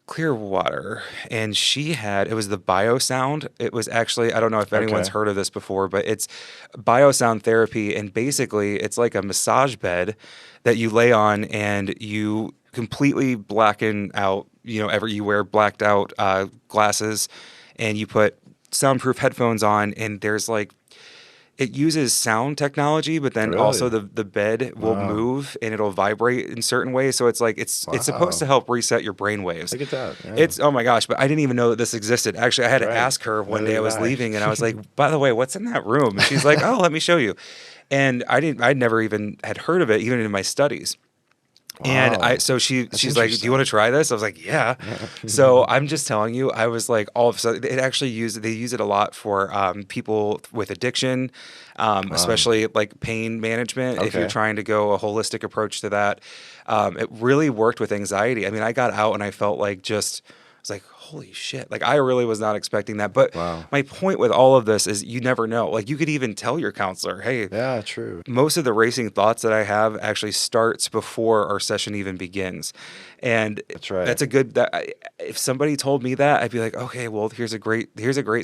Clearwater, and it was the biosound. It was actually, I don't know if anyone's Okay. heard of this before, but it's biosound therapy. And basically, it's like a massage bed that you lay on and you completely blacken out, you wear blacked out glasses, and you put soundproof headphones on, and there's like, it uses sound technology, but then also Really? the bed will Wow. move and it'll vibrate in certain ways. So it's like it's supposed to Wow. help reset your brain waves. Look at that. Yeah. It's, oh my gosh, but I didn't even know that this existed. Actually, I had to Right. ask her one Neither day. I did was I. leaving and I was like, by the way, what's in that room? And she's like, oh, let me show you. And I'd never even had heard of it, even in my studies. And Wow. so That's she's like, "Do you want to interesting. try this?" I was like, "Yeah." So I'm just telling you, I was like, all of a sudden, they use it a lot for people with addiction, Wow. especially like pain management. If you're Okay. trying to go a holistic approach to that, it really worked with anxiety. I mean, I got out and I felt like I was like, holy shit. Like, I really was not expecting that. But Wow. my point with all of this is you never know. Like, you could even tell your counselor, hey, Yeah, true. most of the racing thoughts that I have actually starts before our session even begins. And That's right. that's a good if somebody told me that, I'd be like, okay, well, here's a great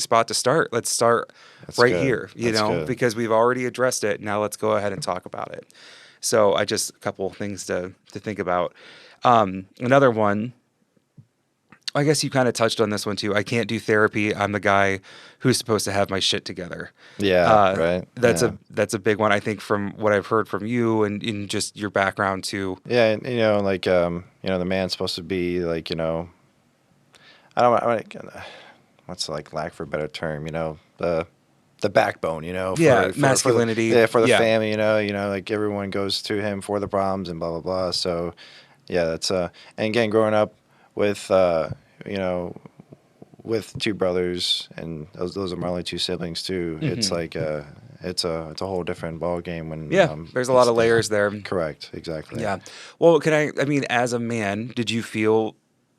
spot to start. Let's start That's right good. here, That's good. because we've already addressed it. Now let's go ahead and talk about it. So I just a couple things to think about. Another one, I guess you kind of touched on this one too. I can't do therapy. I'm the guy who's supposed to have my shit together. Yeah, right. Yeah. That's a big one. I think from what I've heard from you and in just your background too. Yeah, and, like the man's supposed to be like, I don't what's like lack for a better term, the backbone, Yeah, for the masculinity. yeah, for the Yeah. family, like everyone goes to him for the problems and blah blah blah. So, yeah, that's and again growing up with you know with two brothers, and those are my only two siblings too. It's Hmm. like it's a whole different ball game when Yeah, there's a lot it's of yeah, layers there. correct, exactly. Yeah. Well, I mean, as a man, did you feel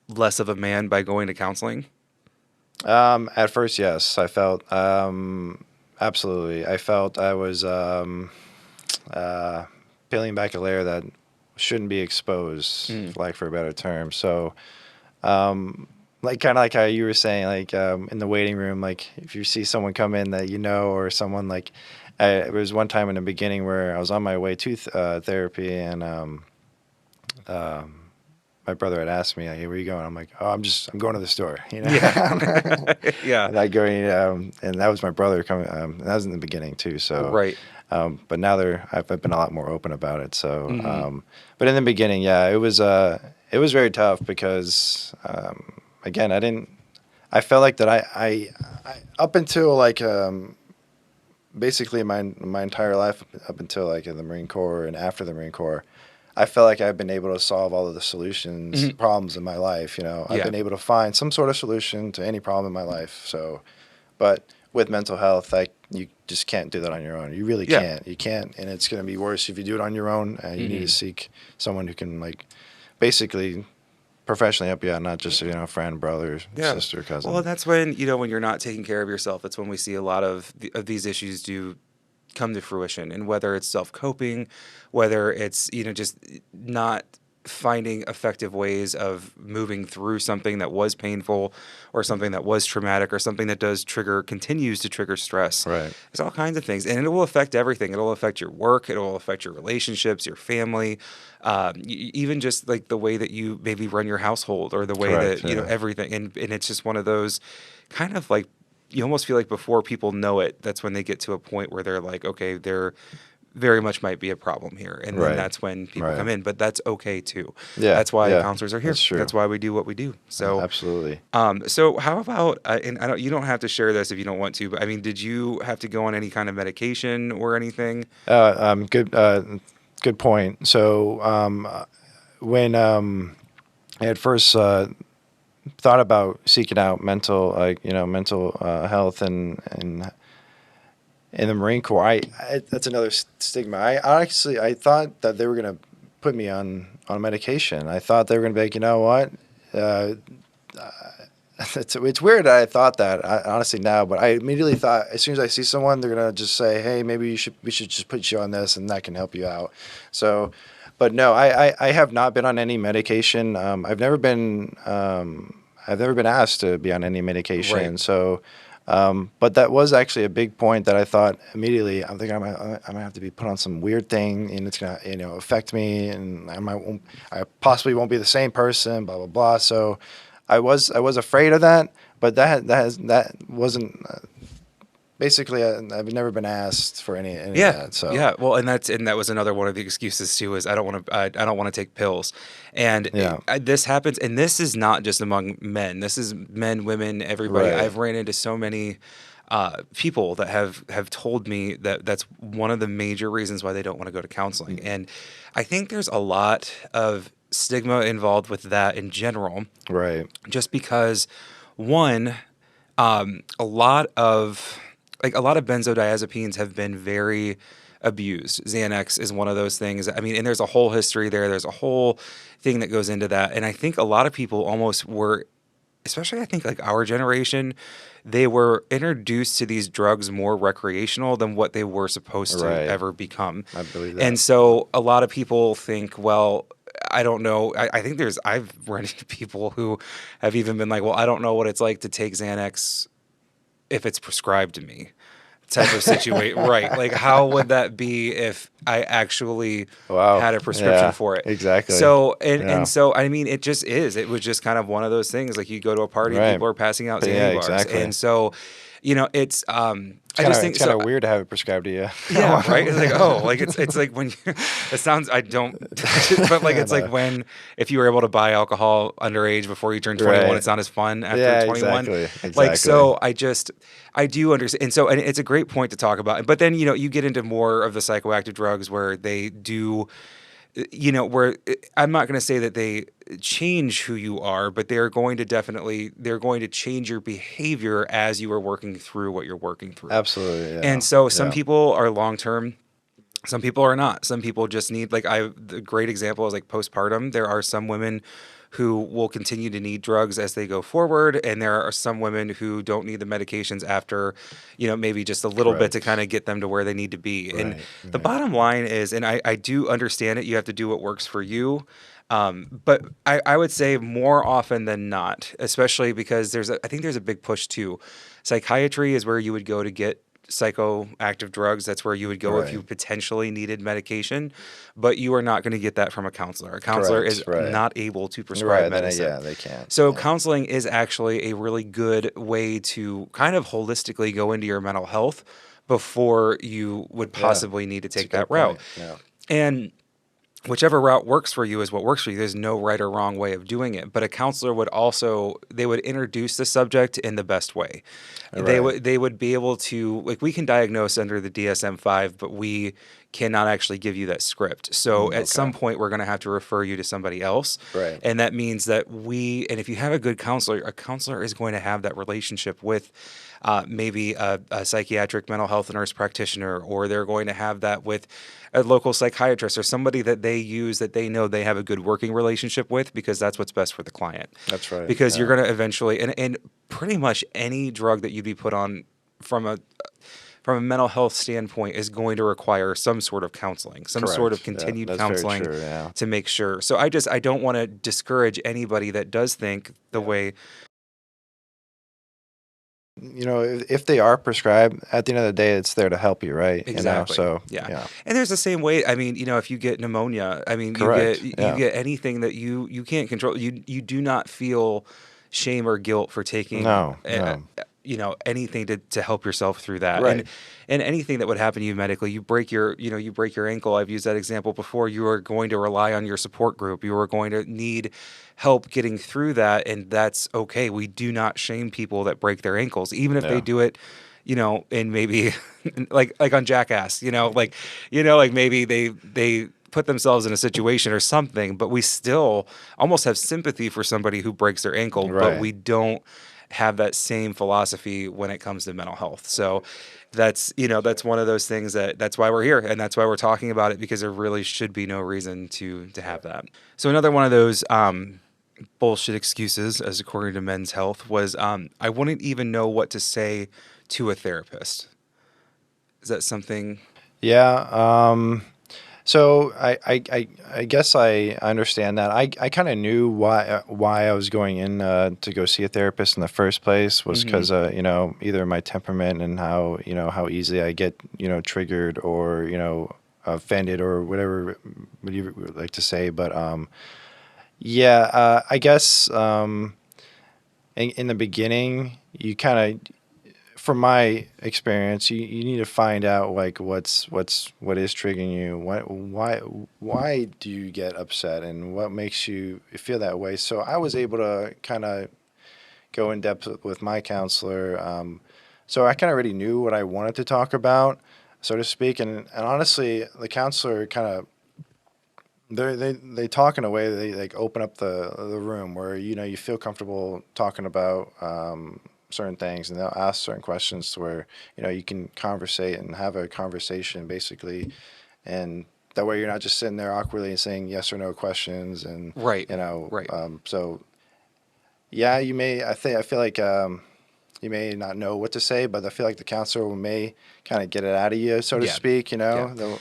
less of a man by going to counseling? At first, yes, I felt absolutely. I felt I was uh, peeling back a layer that shouldn't be exposed, Mm. for lack for a better term. So, like kind of like how you were saying, like in the waiting room, like if you see someone come in that or someone like, there was one time in the beginning where I was on my way to therapy, and um, my brother had asked me, like, "Hey, where you going?" I'm like, "Oh, I'm going to the store," Yeah. Yeah. And I go, and that was my brother coming. And that was in the beginning too. So, Right. but now I've been a lot more open about it. So, Hmm. but in the beginning, yeah, it was very tough because, again, I felt like that I up until like, basically my entire life up until like in the Marine Corps and after the Marine Corps, I felt like I've been able to solve all of the solutions, Hmm. problems in my life. I've Yeah. been able to find some sort of solution to any problem in my life. So, but with mental health, you just can't do that on your own. You really Yeah. can't. You can't, and it's going to be worse if you do it on your own. And you need to Hmm. seek someone who can like basically professionally help you out, not just friend, brother, Yeah. sister, Well, cousin. that's when you're not taking care of yourself, that's when we see a lot of these issues do come to fruition. And whether it's self-coping, whether it's, just not finding effective ways of moving through something that was painful or something that was traumatic or something that continues to trigger stress. Right. There's all kinds of things, and it will affect everything. It'll affect your work. It will affect your relationships, your family, even just like the way that you maybe run your household or the way Correct. that, everything. And it's just one of those kind of like, you almost feel like before people know it, that's when they get to a point where they're like, okay, there very much might be a problem here. And then that's when people come in, but that's okay too. Yeah. That's why counselors are here. That's true. That's why we do what we do. So absolutely. So how about, and you don't have to share this if you don't want to, but I mean, did you have to go on any kind of medication or anything? Good point. So, when, I had first, thought about seeking out mental health and in the Marine Corps, I that's another stigma. I thought that they were going to put me on medication. I thought they were going to be like, you know what? It's weird that I thought that, honestly, now, but I immediately thought as soon as I see someone, they're going to just say, hey, maybe we should just put you on this and that can help you out. So, but no, I have not been on any medication. I've never been asked to be on any medication. Right. So, but that was actually a big point that I thought immediately. I'm thinking I'm gonna have to be put on some weird thing, and it's gonna affect me, and I possibly won't be the same person. Blah blah blah. So, I was afraid of that, but that wasn't. Basically, I've never been asked for any of that. So well, and that was another one of the excuses too. Is I don't want to take pills, and this happens, and this is not just among men. This is men, women, everybody. Right. I've ran into so many people that have told me that that's one of the major reasons why they don't want to go to counseling, and I think there's a lot of stigma involved with that in general. Right. Just because, one, a lot of benzodiazepines have been very abused. Xanax is one of those things. I mean, and there's a whole history there. There's a whole thing that goes into that. And I think a lot of people almost were, especially I think like our generation, they were introduced to these drugs more recreational than what they were supposed to ever become. I believe that. And so a lot of people think, well, I don't know. I think I've run into people who have even been like, well, I don't know what it's like to take Xanax if it's prescribed to me, type of situation. Right. Like, how would that be if I actually had a prescription for it? Exactly. So, and so, I mean, it just is. It was just kind of one of those things. Like, you go to a party, people are passing out Xanax bars. Exactly. And so, it's, I just think it's kind of weird to have it prescribed to you. Yeah, right. It's like, oh, like it's like when it sounds. I don't, but like it's like when if you were able to buy alcohol underage before you turn 21, it's not as fun after 21. Exactly. Like so, I do understand, and it's a great point to talk about. But then you get into more of the psychoactive drugs where they do. Where I'm not going to say that they change who you are, but they're going to change your behavior as you are working through what you're working through. Absolutely. Yeah. And so some people are long-term, some people are not. Some people just need, the great example is like postpartum. There are some women who will continue to need drugs as they go forward. And there are some women who don't need the medications after, maybe just a little bit to kind of get them to where they need to be. And the bottom line is, and I do understand it, you have to do what works for you. But I would say more often than not, especially because I think there's a big push too. Psychiatry is where you would go to get psychoactive drugs. That's where you would go if you potentially needed medication, but you are not going to get that from a counselor. A counselor is not able to prescribe medicine. They can't. So counseling is actually a really good way to kind of holistically go into your mental health before you would possibly need to take that route. Yeah. And whichever route works for you is what works for you. There's no right or wrong way of doing it. But a counselor would introduce the subject in the best way. Right. They would be able to, like, we can diagnose under the DSM-5, but we cannot actually give you that script. So at some point, we're going to have to refer you to somebody else. Right. And that means that and if you have a good counselor, a counselor is going to have that relationship with maybe a psychiatric mental health nurse practitioner, or they're going to have that with a local psychiatrist or somebody that they use that they know they have a good working relationship with, because that's what's best for the client. That's right. Because you're going to eventually, and pretty much any drug that you'd be put on from from a mental health standpoint is going to require some sort of counseling, some sort of Correct. Yeah, continued that's very counseling true. Yeah. to make sure. So I don't want to discourage anybody that does think the way. If they are prescribed, at the end of the day, it's there to help you, right? Exactly. So Yeah. yeah. And there's the same way. I mean, if you get pneumonia, I mean, Correct. you Yeah. get anything that you can't control. You do not feel shame or guilt for taking No. No. anything to help yourself through that. Right. And anything that would happen to you medically, you break your ankle. I've used that example before. You are going to rely on your support group. You are going to need help getting through that, and that's okay. We do not shame people that break their ankles, even if they Yeah. do it, and maybe like on Jackass, like maybe they put themselves in a situation or something, but we still almost have sympathy for somebody who breaks their ankle, but Right. we don't have that same philosophy when it comes to mental health. So that's one of those things that's why we're here, and that's why we're talking about it, because there really should be no reason to have that. So another one of those bullshit excuses, as according to Men's Health, was I wouldn't even know what to say to a therapist. Is that something? Yeah. So I guess I understand that. I kind of knew why I was going in to go see a therapist in the first place was because either my temperament and how easily I get triggered or offended or whatever you would like to say. But I guess in the beginning you kind of, from my experience, you need to find out like what is triggering you. Why do you get upset and what makes you feel that way? So I was able to kind of go in depth with my counselor. So I kind of already knew what I wanted to talk about, so to speak. And honestly, the counselor kind of they talk in a way they like open up the room where you feel comfortable talking about certain things, and they'll ask certain questions to where you can conversate and have a conversation basically, and that way you're not just sitting there awkwardly and saying yes or no questions, and Right. Right. so yeah, I feel like you may not know what to say, but I feel like the counselor may kind of get it out of you, so to Yeah. speak. Yeah. Yeah.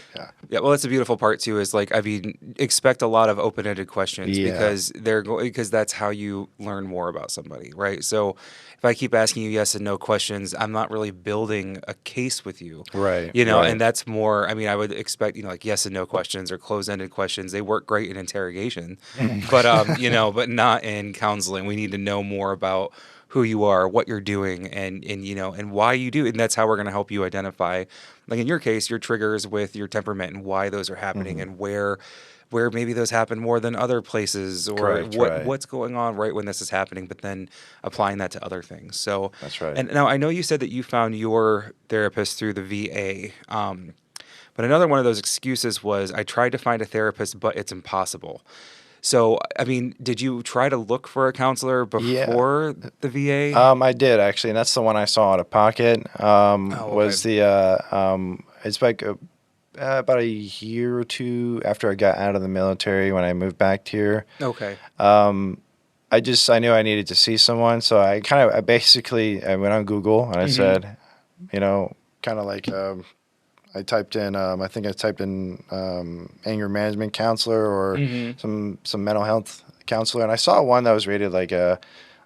Yeah, well, that's the beautiful part too. Is like, I mean, expect a lot of open-ended questions, Yeah. because because that's how you learn more about somebody, right? So, if I keep asking you yes and no questions, I'm not really building a case with you, Right. And that's more. I mean, I would expect like yes and no questions or closed-ended questions. They work great in interrogation, but but not in counseling. We need to know more about who you are, what you're doing, and why you do, and that's how we're going to help you identify, like in your case, your triggers with your temperament and why those are happening, and where maybe those happen more than other places, or Correct, right. what's going on right when this is happening, but then applying that to other things. So That's right. And now I know you said that you found your therapist through the VA. But another one of those excuses was, I tried to find a therapist, but it's impossible. So, I mean, did you try to look for a counselor Yeah. before the VA? I did actually, and that's the one I saw out of pocket. Was the it's like about a year or two after I got out of the military when I moved back here. Okay. I knew I needed to see someone, so I went on Google and I said, kind of like I typed in I think I typed in anger management counselor or some mental health counselor, and I saw one that was rated like a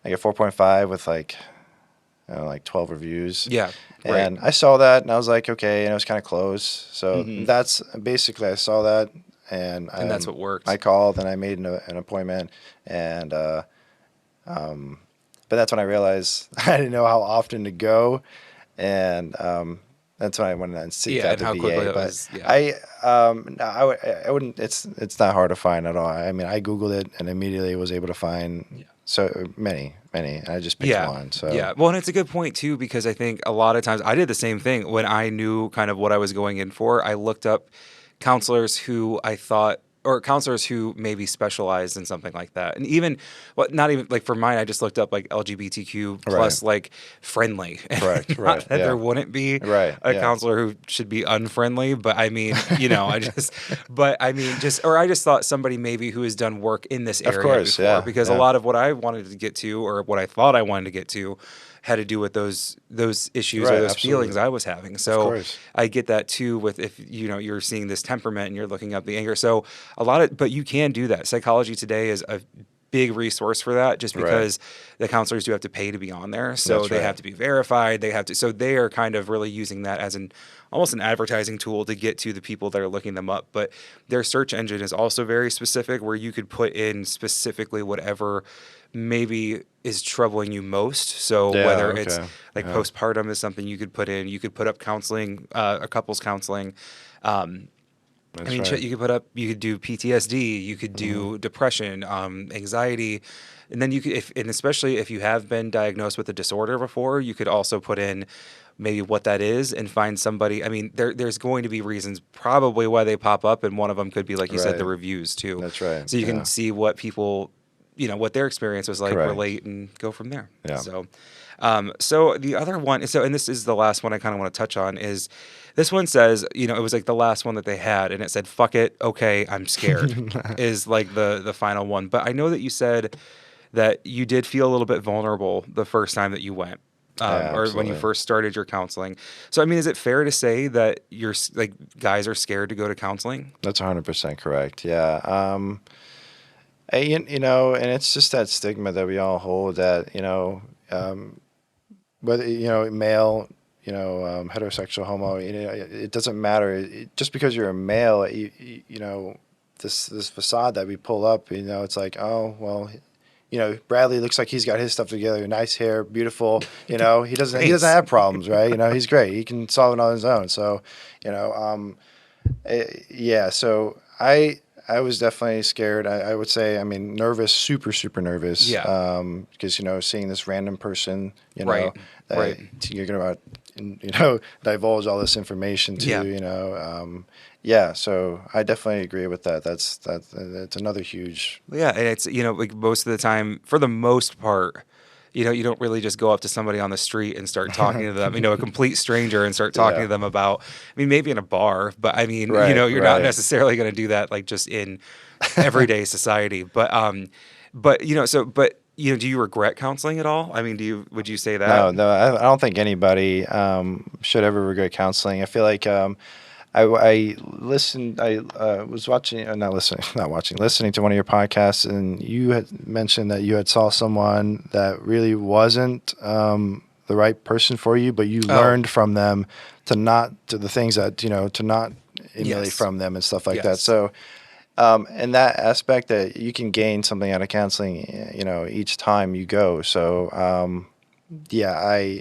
4.5 with like 12 reviews. Yeah. Right. And I saw that and I was like, okay, and it was kind of close. So that's basically, I saw that, and that's what worked. I called and I made an appointment, and but that's when I realized I didn't know how often to go, and that's when I went and seeked out and the how VA. quickly that But was. Yeah. I wouldn't. It's not hard to find at all. I mean, I Googled it and immediately was able to find so many. And I just picked one. So Yeah. Well, and it's a good point too, because I think a lot of times I did the same thing when I knew kind of what I was going in for. I looked up counselors who I thought, or counselors who maybe specialized in something like that. And even, well, not even like for mine, I just looked up like LGBTQ plus like friendly. Correct. Not Right. that Yeah. there wouldn't be Right. a Yeah. counselor who should be unfriendly, but I mean, I just thought somebody maybe who has done work in this area Of course. before, Yeah. because a Yeah. lot of what I wanted to get to, or what I thought I wanted to get to, had to do with those issues or Right. those feelings Absolutely. I was having. Of So course. I get that too with if you're seeing this temperament and you're looking up the anger. So but you can do that. Psychology Today is a big resource for that, just Right. because the counselors do have to pay to be on there, so That's they have right. to be verified. So they are kind of really using that as an almost an advertising tool to get to the people that are looking them up. But their search engine is also very specific, where you could put in specifically whatever maybe is troubling you most. So Yeah. whether it's Okay. like Yeah. postpartum is something you could put in. You could put up counseling, a couples counseling. Um, I That's mean, shit, right. you could do PTSD, you could Hmm. do depression, anxiety, and then and especially if you have been diagnosed with a disorder before, you could also put in maybe what that is and find somebody. I mean, there's going to be reasons probably why they pop up, and one of them could be, like you said, the Right. reviews too. That's right. So you can Yeah. see what people, what their experience was like, Correct. relate, and go from there. Yeah. So the other one, and this is the last one I kind of want to touch on, is this one says, it was like the last one that they had, and it said, "Fuck it, okay, I'm scared," is like the final one. But I know that you said that you did feel a little bit vulnerable the first time that you went, Yeah. or when you Absolutely. first started your counseling. So I mean, is it fair to say that like guys are scared to go to counseling? That's 100% correct. Yeah. And it's just that stigma that we all hold that, whether, male, heterosexual, homo, it doesn't matter. Just because you're a male, this facade that we pull up, it's like, oh, well, Bradley looks like he's got his stuff together, nice hair, beautiful, he doesn't Thanks. have problems, right? He's great. He can solve it on his own. So, yeah, so I was definitely scared. I would say, I mean, nervous, super, super nervous. Yeah. Because, seeing this random person, Right. Right. that you're going to, divulge all this information to, Yeah. Yeah, so I definitely agree with that. That's another huge. Yeah, and it's like most of the time, for the most part, you don't really just go up to somebody on the street and start talking to them, a complete stranger, and start talking Yeah. to them about. I mean, maybe in a bar, but I mean, Right, you're not right. necessarily going to do that like just in everyday society. But do you regret counseling at all? I mean, would you say that? No, no, I don't think anybody should ever regret counseling. I feel like I listened. I was watching, not listening, not watching, listening to one of your podcasts, and you had mentioned that you had saw someone that really wasn't the right person for you, but you Oh, learned from them to the things that to not emulate yes, from them and stuff like that. yes, So, in that aspect, that you can gain something out of counseling, each time you go. So, yeah,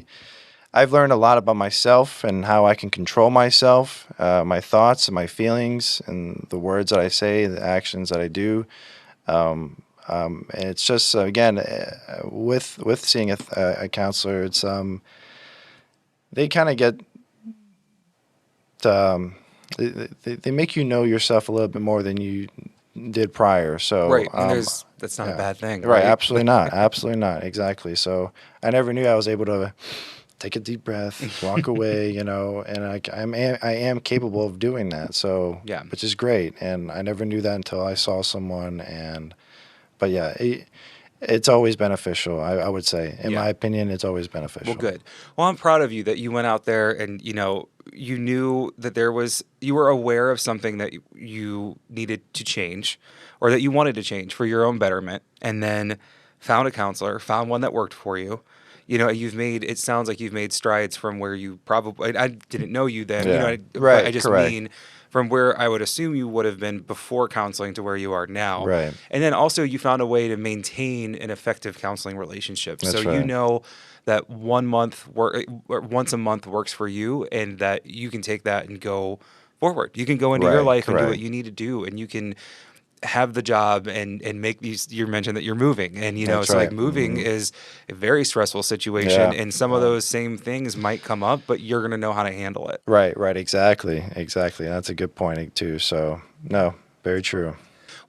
I've learned a lot about myself and how I can control myself, my thoughts and my feelings, and the words that I say, the actions that I do. And it's just again with seeing a counselor, it's they kind of get um, they make you know yourself a little bit more than you did prior. So right. And that's not a yeah, bad thing, right, right? absolutely not, absolutely not, exactly. So I never knew I was able to take a deep breath, walk away, and I am capable of doing that. So, Yeah. which is great. And I never knew that until I saw someone. But yeah, it's always beneficial. I would say, in Yeah. my opinion, it's always Well, beneficial. good. Well, I'm proud of you that you went out there and you knew that you were aware of something that you needed to change, or that you wanted to change for your own betterment, and then found a counselor, found one that worked for you. It sounds like you've made strides from where you probably, I didn't know you then, Yeah. but I Right. just Correct. mean from where I would assume you would have been before counseling to where you are now. Right. And then also you found a way to maintain an effective counseling relationship. So That's right. that once a month works for you, and that you can take that and go forward. You can go into your Right. life and do what Correct. you need to do, and you can have the job and make these. You mentioned that you're moving, and That's so like right. moving Hmm. is a very stressful situation, Yeah. and some of Yeah. those same things might come up, but you're going to know how to handle it. Right. Right. Exactly. Exactly. That's a good point too. So no, very true.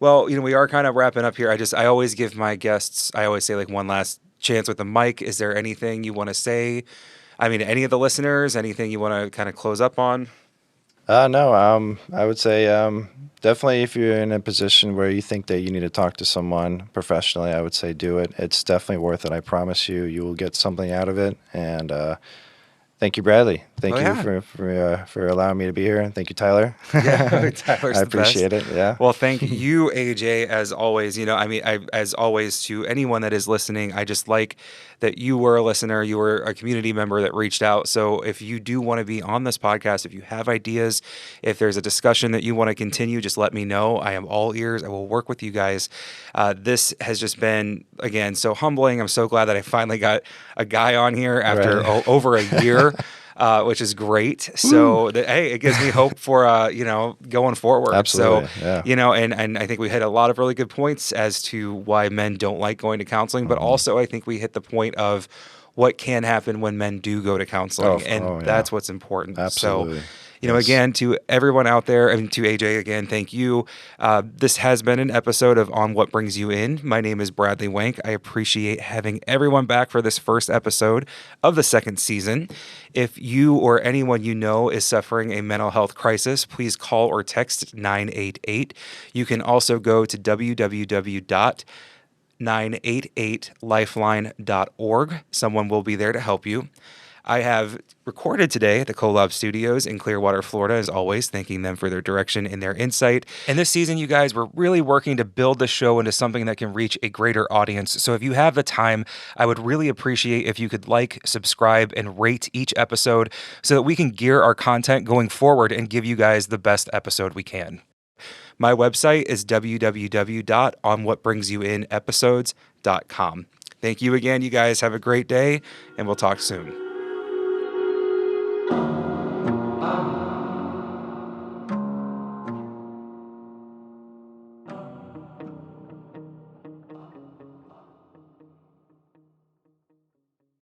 Well, we are kind of wrapping up here. I always give my guests, I always say, like, one last chance with the mic. Is there anything you want to say? I mean, any of the listeners, anything you want to kind of close up on? No, I would say definitely if you're in a position where you think that you need to talk to someone professionally, I would say do it. It's definitely worth it. I promise you, you will get something out of it. And thank you, Bradley. Oh Thank you yeah. for allowing me to be here. And thank you, Tyler. Yeah, I Tyler's the best. appreciate it. Yeah. Well, thank you, AJ, as always. As always, to anyone that is listening, I just like that you were a listener, you were a community member that reached out. So if you do want to be on this podcast, if you have ideas, if there's a discussion that you want to continue, just let me know. I am all ears. I will work with you guys. This has just been, again, so humbling. I'm so glad that I finally got a guy on here after Right. over a year. Which is great. Woo. So hey, it gives me hope for going forward. So Absolutely. Yeah. and I think we hit a lot of really good points as to why men don't like going to counseling, but Mhm. also I think we hit the point of what can happen when men do go to counseling, and Yeah. that's what's important. So Absolutely. Yes. again, to everyone out there, and to AJ again, thank you. This has been an episode of On What Brings You In. My name is Bradley Wank. I appreciate having everyone back for this first episode of the second season. If you or anyone you know is suffering a mental health crisis, please call or text 988. You can also go to www.988lifeline.org. Someone will be there to help you. I have recorded today at the Collab Studios in Clearwater, Florida, as always, thanking them for their direction and their insight. And this season, you guys, we're really working to build the show into something that can reach a greater audience. So if you have the time, I would really appreciate if you could like, subscribe, and rate each episode so that we can gear our content going forward and give you guys the best episode we can. My website is www.onwhatbringsyouinepisodes.com. Thank you again, you guys. Have a great day, and we'll talk soon.